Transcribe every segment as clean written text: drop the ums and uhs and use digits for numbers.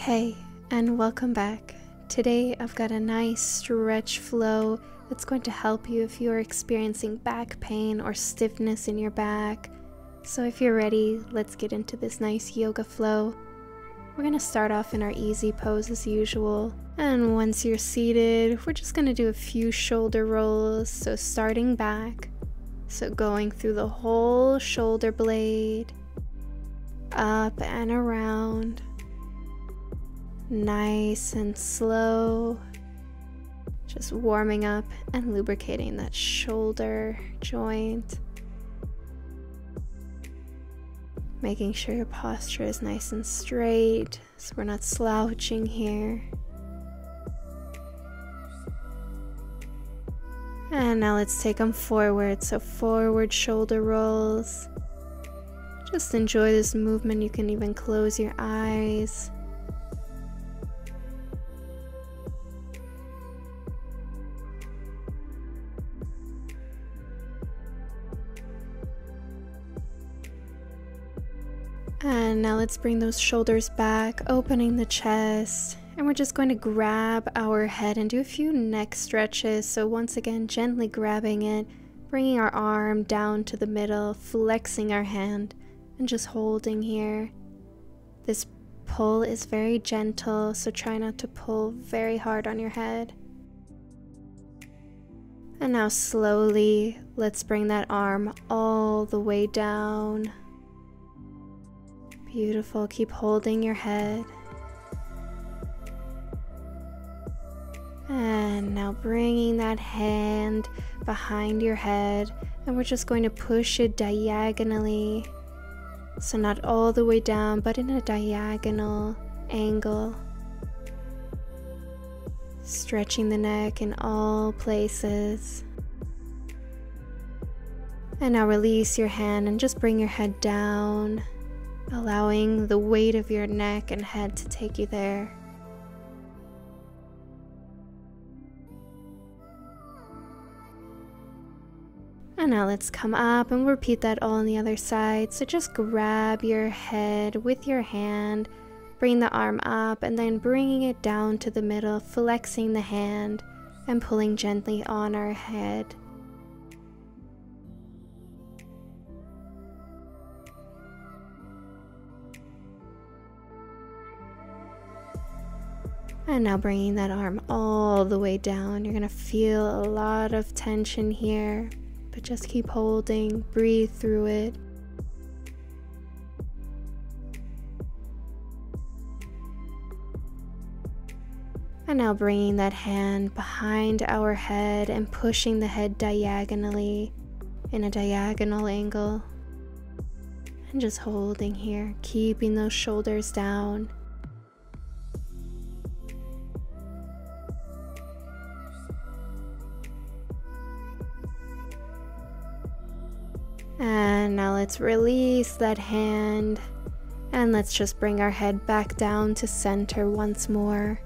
Hey, and welcome back. Today I've got a nice stretch flow that's going to help you if you're experiencing back pain or stiffness in your back. So if you're ready, let's get into this nice yoga flow. We're going to start off in our easy pose as usual. And once you're seated, we're just going to do a few shoulder rolls. So starting back, so going through the whole shoulder blade, up and around. Nice and slow, just warming up and lubricating that shoulder joint, making sure your posture is nice and straight so we're not slouching here. And now let's take them forward, so forward shoulder rolls. Just enjoy this movement. You can even close your eyes. And now let's bring those shoulders back, opening the chest, and we're just going to grab our head and do a few neck stretches. So once again, gently grabbing it, bringing our arm down to the middle, flexing our hand, and just holding here. This pull is very gentle, so try not to pull very hard on your head. And now slowly, let's bring that arm all the way down. Beautiful, keep holding your head. And now bringing that hand behind your head, and we're just going to push it diagonally. So not all the way down, but in a diagonal angle. Stretching the neck in all places. And now release your hand and just bring your head down, allowing the weight of your neck and head to take you there. And now let's come up and repeat that all on the other side. So just grab your head with your hand, bring the arm up, and then bringing it down to the middle, flexing the hand and pulling gently on our head. And now bringing that arm all the way down. You're going to feel a lot of tension here, but just keep holding, breathe through it. And now bringing that hand behind our head and pushing the head diagonally in a diagonal angle. And just holding here, keeping those shoulders down. And now let's release that hand, and let's just bring our head back down to center once more.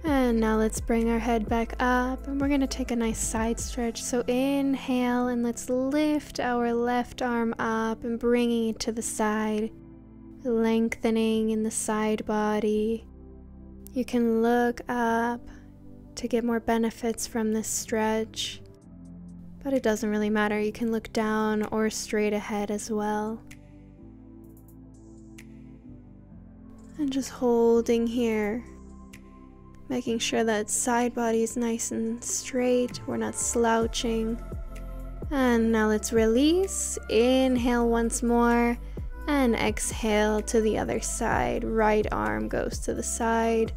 And now let's bring our head back up, and we're going to take a nice side stretch. So inhale, and let's lift our left arm up and bringing it to the side. Lengthening in the side body. You can look up to get more benefits from this stretch, but it doesn't really matter. You can look down or straight ahead as well. And just holding here, making sure that side body is nice and straight. We're not slouching. And now let's release. Inhale once more. And exhale to the other side. Right arm goes to the side.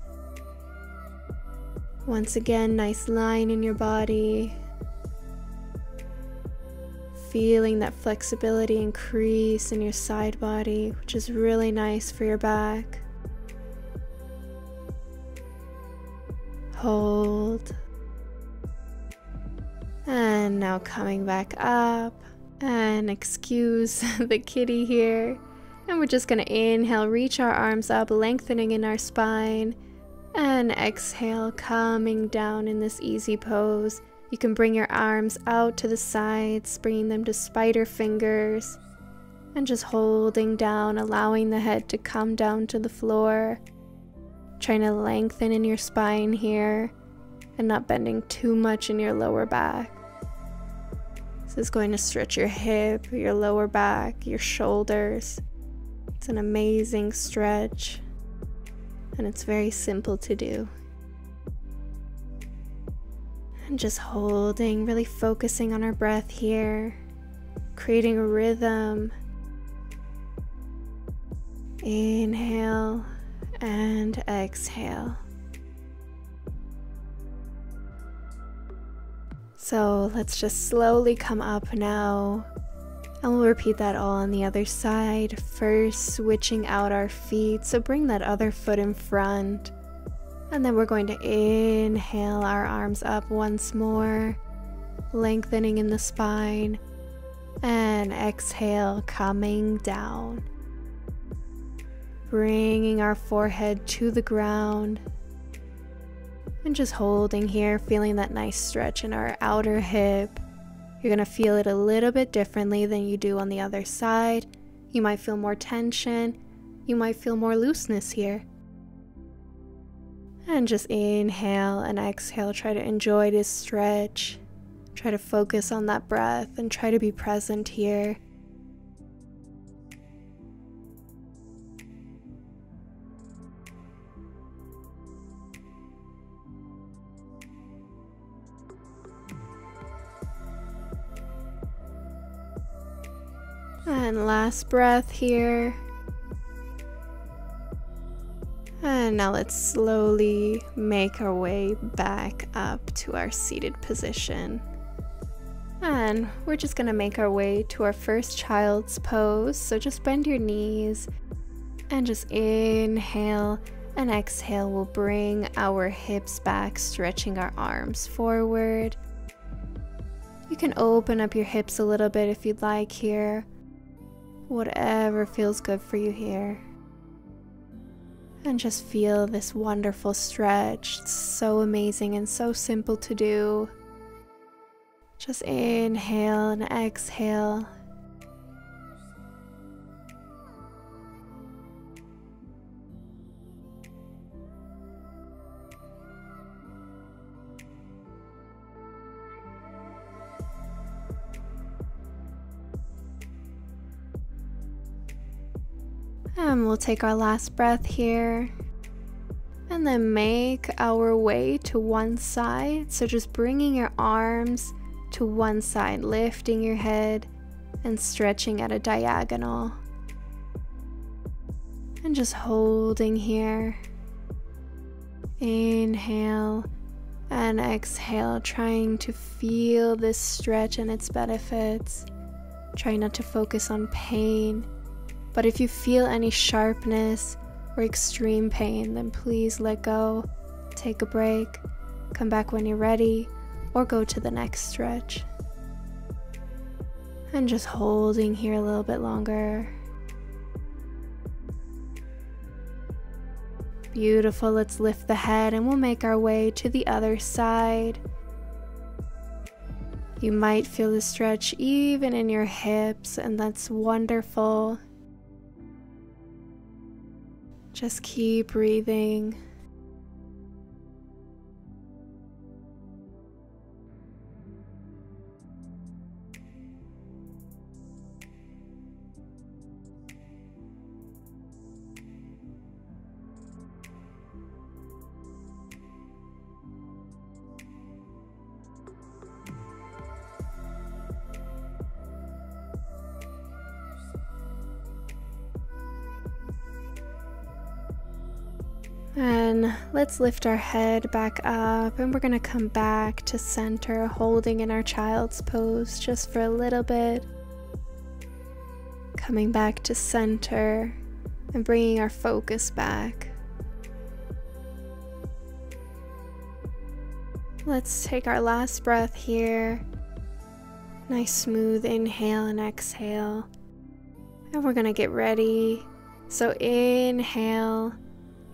Once again, nice line in your body. Feeling that flexibility increase in your side body, which is really nice for your back. Hold. And now coming back up. And excuse the kitty here. And we're just going to inhale, reach our arms up, lengthening in our spine. And exhale, coming down in this easy pose. You can bring your arms out to the sides, bringing them to spider fingers, and just holding down, allowing the head to come down to the floor, trying to lengthen in your spine here and not bending too much in your lower back. This is going to stretch your hip, your lower back, your shoulders. It's an amazing stretch, and it's very simple to do. And just holding, really focusing on our breath here, creating a rhythm. Inhale and exhale. So let's just slowly come up now, and we'll repeat that all on the other side. First, switching out our feet, so bring that other foot in front, and then we're going to inhale our arms up once more, lengthening in the spine, and exhale, coming down, bringing our forehead to the ground. And just holding here, feeling that nice stretch in our outer hip. You're going to feel it a little bit differently than you do on the other side. You might feel more tension. You might feel more looseness here. And just inhale and exhale. Try to enjoy this stretch. Try to focus on that breath and try to be present here. And last breath here. And now let's slowly make our way back up to our seated position. And we're just going to make our way to our first child's pose. So just bend your knees and just inhale and exhale. We'll bring our hips back, stretching our arms forward. You can open up your hips a little bit if you'd like here. Whatever feels good for you here. And just feel this wonderful stretch. It's so amazing and so simple to do. Just inhale and exhale. And we'll take our last breath here. And then make our way to one side. So just bringing your arms to one side, lifting your head and stretching at a diagonal. And just holding here. Inhale and exhale, trying to feel this stretch and its benefits. Try not to focus on pain. But if you feel any sharpness or extreme pain, then please let go, take a break, come back when you're ready, or go to the next stretch. And just holding here a little bit longer. Beautiful, let's lift the head and we'll make our way to the other side. You might feel the stretch even in your hips, and that's wonderful. Just keep breathing. And let's lift our head back up, and we're going to come back to center, holding in our child's pose just for a little bit. Coming back to center and bringing our focus back. Let's take our last breath here. Nice smooth inhale and exhale. And we're going to get ready. So inhale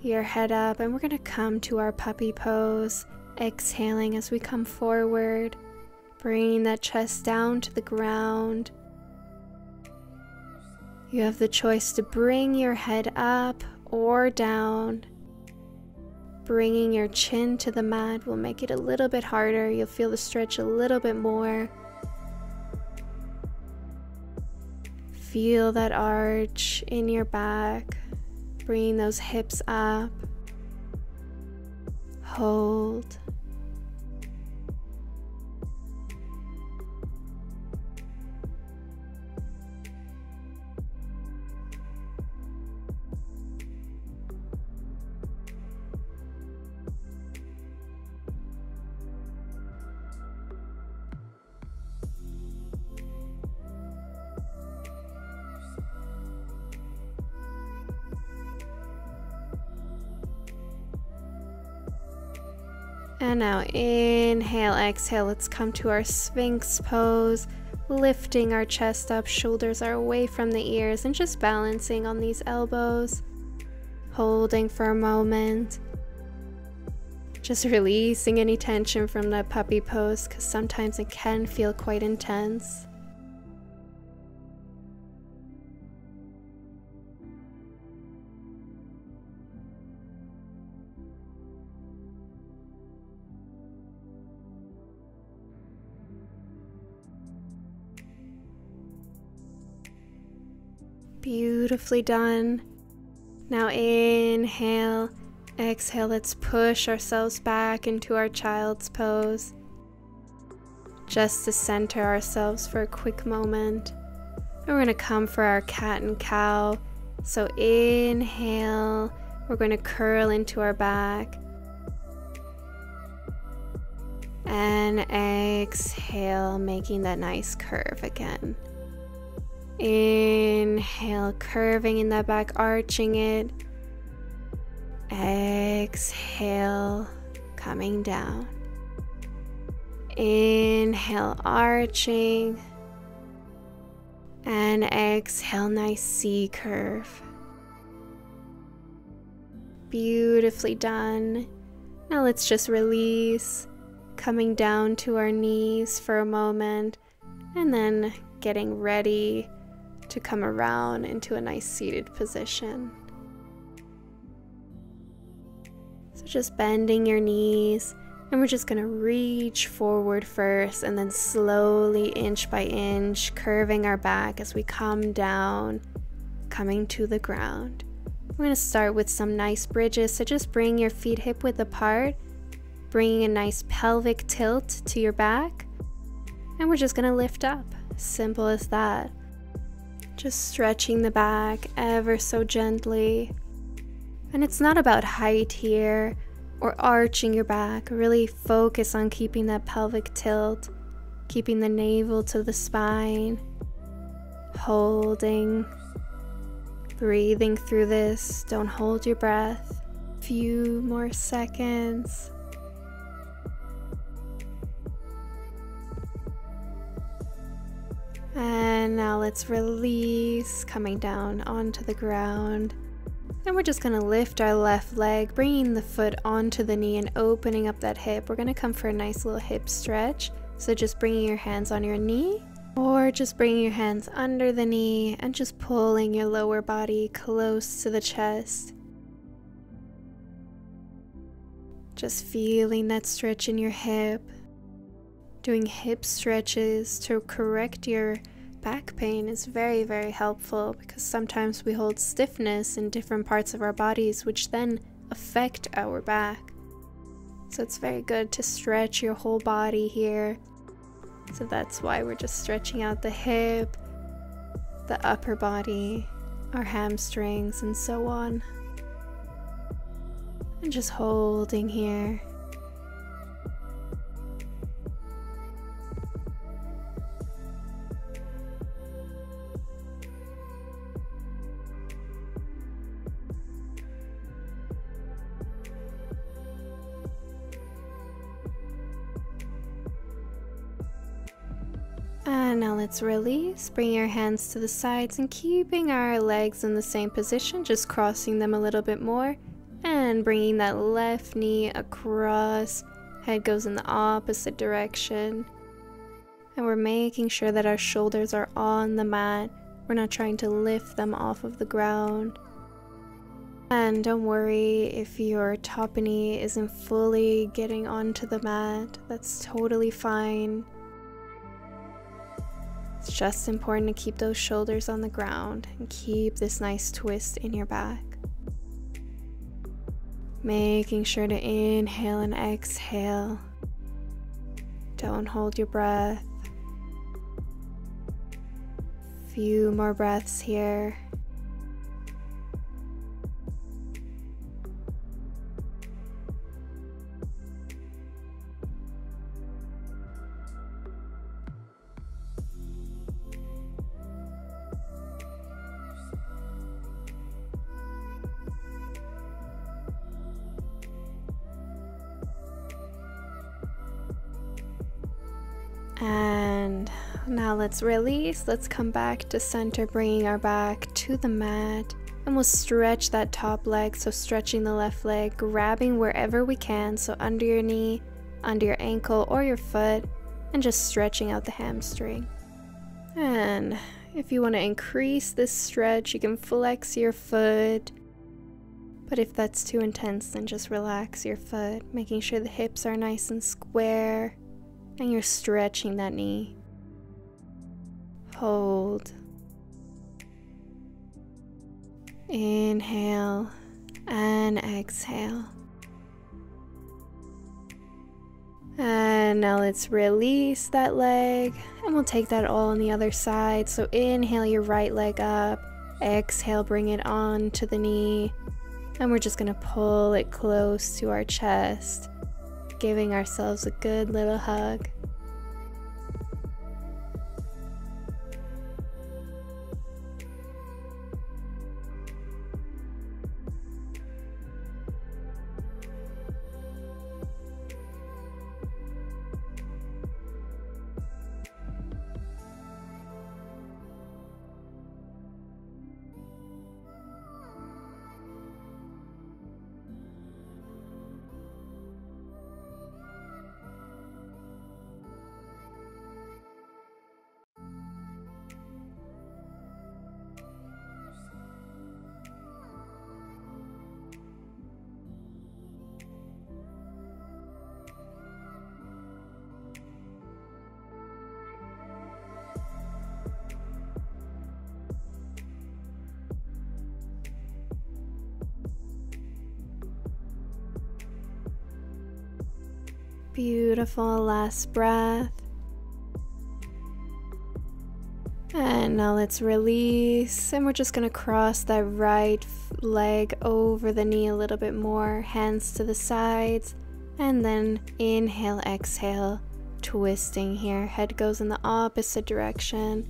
your head up, and we're going to come to our puppy pose, exhaling as we come forward. Bringing that chest down to the ground. You have the choice to bring your head up or down. Bringing your chin to the mat will make it a little bit harder. You'll feel the stretch a little bit more. Feel that arch in your back. Bringing those hips up. Hold. And now inhale, exhale, let's come to our Sphinx pose, lifting our chest up, shoulders are away from the ears, and just balancing on these elbows, holding for a moment, just releasing any tension from that puppy pose, because sometimes it can feel quite intense. Beautifully done. Now inhale, exhale, let's push ourselves back into our child's pose. Just to center ourselves for a quick moment. And we're going to come for our cat and cow. So inhale, we're going to curl into our back. And exhale, making that nice curve again. Inhale, curving in that back, arching it. Exhale, coming down. Inhale, arching. And exhale, nice C curve. Beautifully done. Now let's just release, coming down to our knees for a moment, and then getting ready to come around into a nice seated position. So just bending your knees, and we're just going to reach forward first and then slowly inch by inch curving our back as we come down, coming to the ground. We're going to start with some nice bridges, so just bring your feet hip width apart, bringing a nice pelvic tilt to your back, and we're just going to lift up. Simple as that. Just stretching the back ever so gently. And it's not about height here or arching your back. Really focus on keeping that pelvic tilt, keeping the navel to the spine, holding, breathing through this. Don't hold your breath. Few more seconds. And now let's release, coming down onto the ground. And we're just going to lift our left leg, bringing the foot onto the knee and opening up that hip. We're going to come for a nice little hip stretch. So just bringing your hands on your knee, or just bringing your hands under the knee and just pulling your lower body close to the chest. Just feeling that stretch in your hip. Doing hip stretches to correct your back pain is very, very helpful, because sometimes we hold stiffness in different parts of our bodies, which then affect our back. So it's very good to stretch your whole body here. So that's why we're just stretching out the hip, the upper body, our hamstrings, and so on. And just holding here. And now let's release, bring your hands to the sides and keeping our legs in the same position, just crossing them a little bit more and bringing that left knee across, head goes in the opposite direction. And we're making sure that our shoulders are on the mat. We're not trying to lift them off of the ground. And don't worry if your top knee isn't fully getting onto the mat. That's totally fine. It's just important to keep those shoulders on the ground and keep this nice twist in your back. Making sure to inhale and exhale. Don't hold your breath. Few more breaths here. And now let's release. Let's come back to center, bringing our back to the mat. And we'll stretch that top leg, so stretching the left leg, grabbing wherever we can, so under your knee, under your ankle or your foot, and just stretching out the hamstring. And if you want to increase this stretch, you can flex your foot. But if that's too intense, then just relax your foot, making sure the hips are nice and square. And you're stretching that knee. Hold. Inhale and exhale. And now let's release that leg, and we'll take that all on the other side. So inhale your right leg up, exhale, bring it on to the knee, and we're just gonna pull it close to our chest, giving ourselves a good little hug. Beautiful, last breath. And now let's release, and we're just gonna cross that right leg over the knee a little bit more, hands to the sides, and then inhale, exhale, twisting here. Head goes in the opposite direction.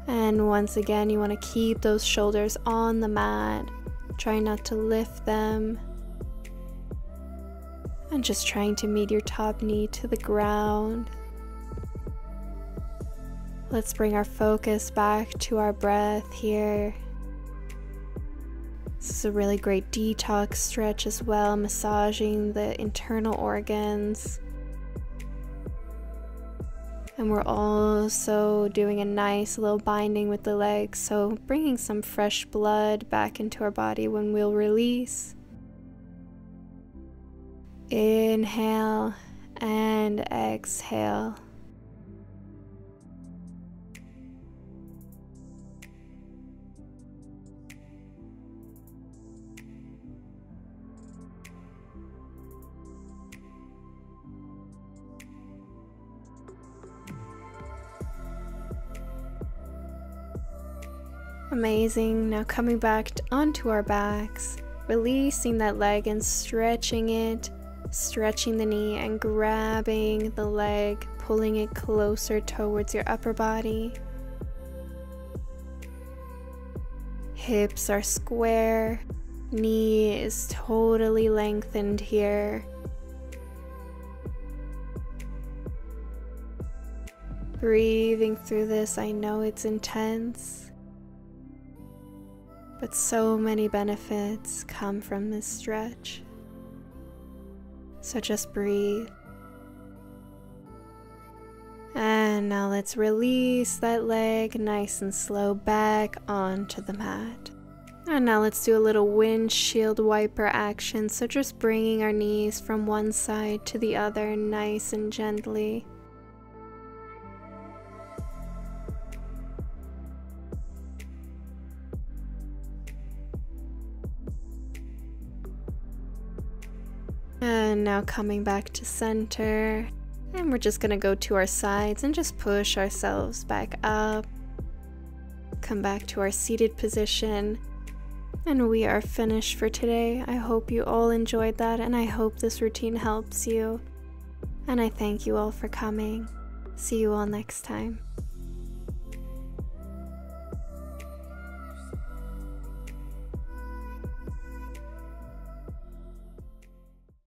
And once again, you want to keep those shoulders on the mat. Try not to lift them. And just trying to meet your top knee to the ground. Let's bring our focus back to our breath here. This is a really great detox stretch as well, massaging the internal organs. And we're also doing a nice little binding with the legs, so bringing some fresh blood back into our body when we'll release. Inhale and exhale. Amazing. Now coming back onto our backs, releasing that leg and stretching it. Stretching the knee and grabbing the leg, pulling it closer towards your upper body. Hips are square, knee is totally lengthened here. Breathing through this, I know it's intense, but so many benefits come from this stretch. So just breathe. And now let's release that leg nice and slow back onto the mat. And now let's do a little windshield wiper action. So just bringing our knees from one side to the other nice and gently. And now coming back to center. And we're just going to go to our sides and just push ourselves back up. Come back to our seated position. And we are finished for today. I hope you all enjoyed that, and I hope this routine helps you. And I thank you all for coming. See you all next time.